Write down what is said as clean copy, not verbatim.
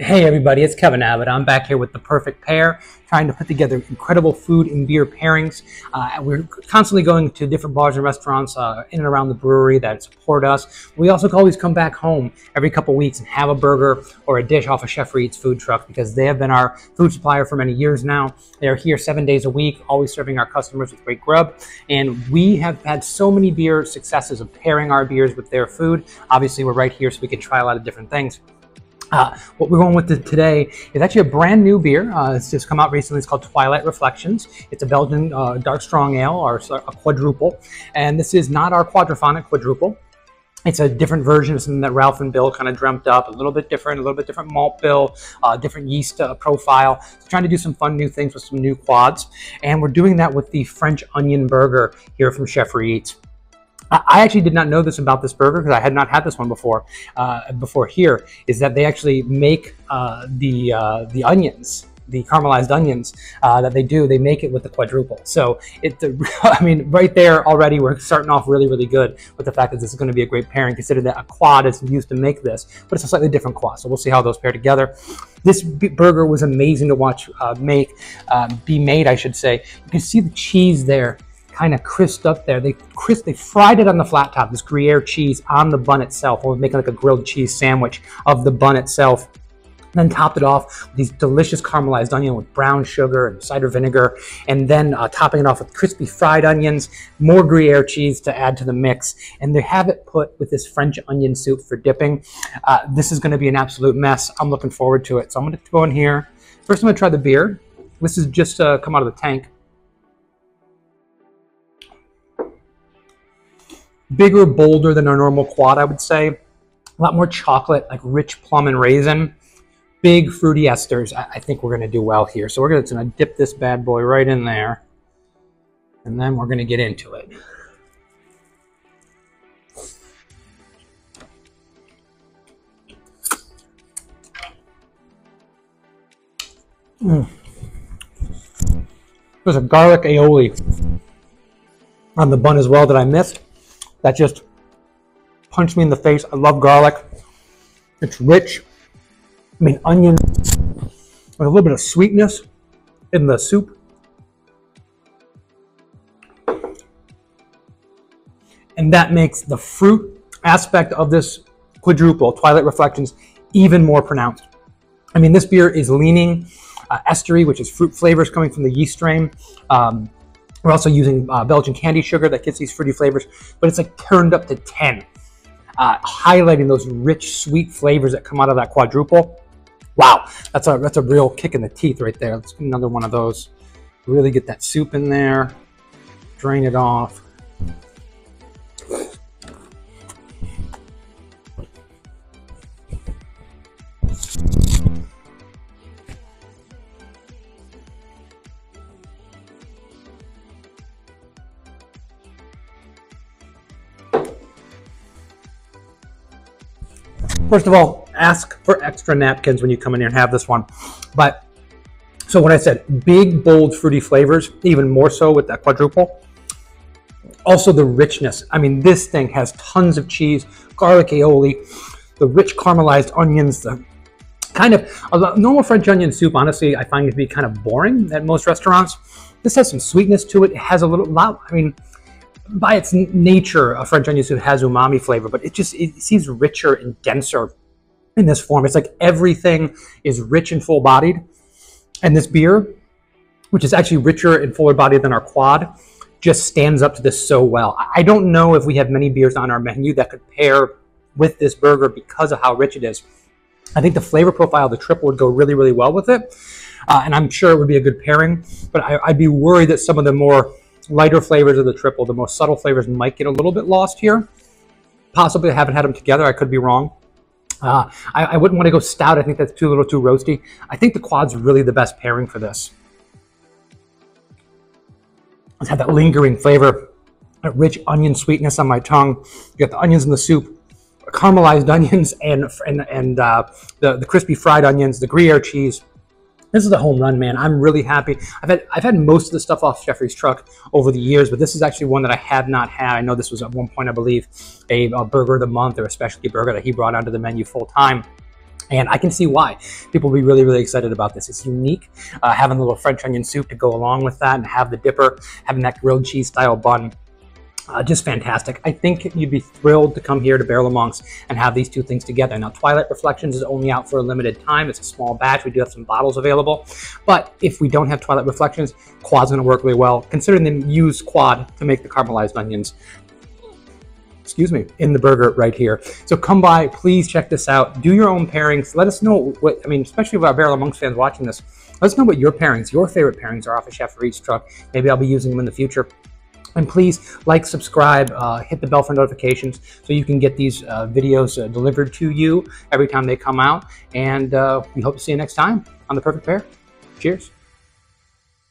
Hey everybody, it's Kevin Abbott. I'm back here with the perfect pair, trying to put together incredible food and beer pairings. We're constantly going to different bars and restaurants in and around the brewery that support us. We also always come back home every couple weeks and have a burger or a dish off a Cheffery Eats food truck because they have been our food supplier for many years now. They're here 7 days a week, always serving our customers with great grub. And we have had so many beer successes of pairing our beers with their food. Obviously, we're right here so we can try a lot of different things. What we're going with today is actually a brand new beer. It's just come out recently. It's called Twilight Reflections. It's a Belgian dark strong ale, or a quadruple. And this is not our quadraphonic quadruple. It's a different version of something that Ralph and Bill kind of dreamt up. A little bit different malt bill, different yeast profile. So trying to do some fun new things with some new quads. And we're doing that with the French onion burger here from Cheffery Eats. I actually did not know this about this burger because I had not had this one before. Here is that they actually make the onions, the caramelized onions that they do. They make it with the quadruple. So I mean, right there already we're starting off really, really good with the fact that this is going to be a great pairing. Consider that a quad is used to make this, but it's a slightly different quad. So we'll see how those pair together. This burger was amazing to watch be made, I should say. You can see the cheese there, kind of crisped up there. They fried it on the flat top, this Gruyere cheese on the bun itself, or making like a grilled cheese sandwich of the bun itself. Then topped it off with these delicious caramelized onion with brown sugar and cider vinegar, and then topping it off with crispy fried onions, more Gruyere cheese to add to the mix, and they have it put with this French onion soup for dipping. This is going to be an absolute mess. I'm looking forward to it. So I'm going to go in here. First, I'm going to try the beer. This is just come out of the tank. Bigger, bolder than our normal quad, I would say. A lot more chocolate, like rich plum and raisin. Big fruity esters. I think we're going to do well here. So we're going to dip this bad boy right in there. And then we're going to get into it. There's a garlic aioli on the bun as well that I missed. That just punched me in the face. I love garlic. It's rich. I mean, onion with a little bit of sweetness in the soup. And that makes the fruit aspect of this quadruple, Twilight Reflections, even more pronounced. I mean, this beer is leaning estery, which is fruit flavors coming from the yeast strain. We're also using Belgian candy sugar that gets these fruity flavors, but it's like turned up to 10, highlighting those rich, sweet flavors that come out of that quadruple. Wow, that's a real kick in the teeth right there. Let's get another one of those. Really get that soup in there, drain it off. First of all, ask for extra napkins when you come in here and have this one. But, so what I said, big, bold, fruity flavors, even more so with that quadruple. Also the richness. I mean, this thing has tons of cheese, garlic aioli, the rich caramelized onions, the kind of, a normal French onion soup, honestly, I find it to be kind of boring at most restaurants. This has some sweetness to it. It has a little, I mean, by its nature, a French onion soup has umami flavor, but it seems richer and denser in this form. It's like everything is rich and full-bodied. And this beer, which is actually richer and fuller-bodied than our quad, just stands up to this so well. I don't know if we have many beers on our menu that could pair with this burger because of how rich it is. I think the flavor profile of the triple would go really, really well with it. And I'm sure it would be a good pairing, but I'd be worried that some of the more lighter flavors of the triple, the most subtle flavors, might get a little bit lost here. Possibly I haven't had them together. I could be wrong. I wouldn't want to go stout. I think that's a little too roasty. I think the quad's really the best pairing for this. Let's have that lingering flavor, that rich onion sweetness on my tongue. You got the onions in the soup, caramelized onions, and the crispy fried onions, the Gruyere cheese. This is a home run, man. I'm really happy. I've had most of the stuff off Cheffery's truck over the years, but this is actually one that I have not had. I know this was at one point, I believe, a burger of the month or a specialty burger that he brought onto the menu full time. And I can see why people will be really, really excited about this. It's unique, having a little French onion soup to go along with that, and have the dipper, having that grilled cheese style bun. Just fantastic. I think you'd be thrilled to come here to Barrel of Monks and have these two things together. Now, Twilight Reflections is only out for a limited time. It's a small batch. We do have some bottles available. But if we don't have Twilight Reflections, quad's going to work really well. Consider them use quad to make the caramelized onions, excuse me, in the burger right here. So come by, please check this out. Do your own pairings. Let us know what, I mean, especially with our Barrel of Monks fans watching this, let us know what your pairings, your favorite pairings are off of Cheffery Eats truck. Maybe I'll be using them in the future. And please like, subscribe, hit the bell for notifications so you can get these videos delivered to you every time they come out. And we hope to see you next time on The Perfect Pair. Cheers.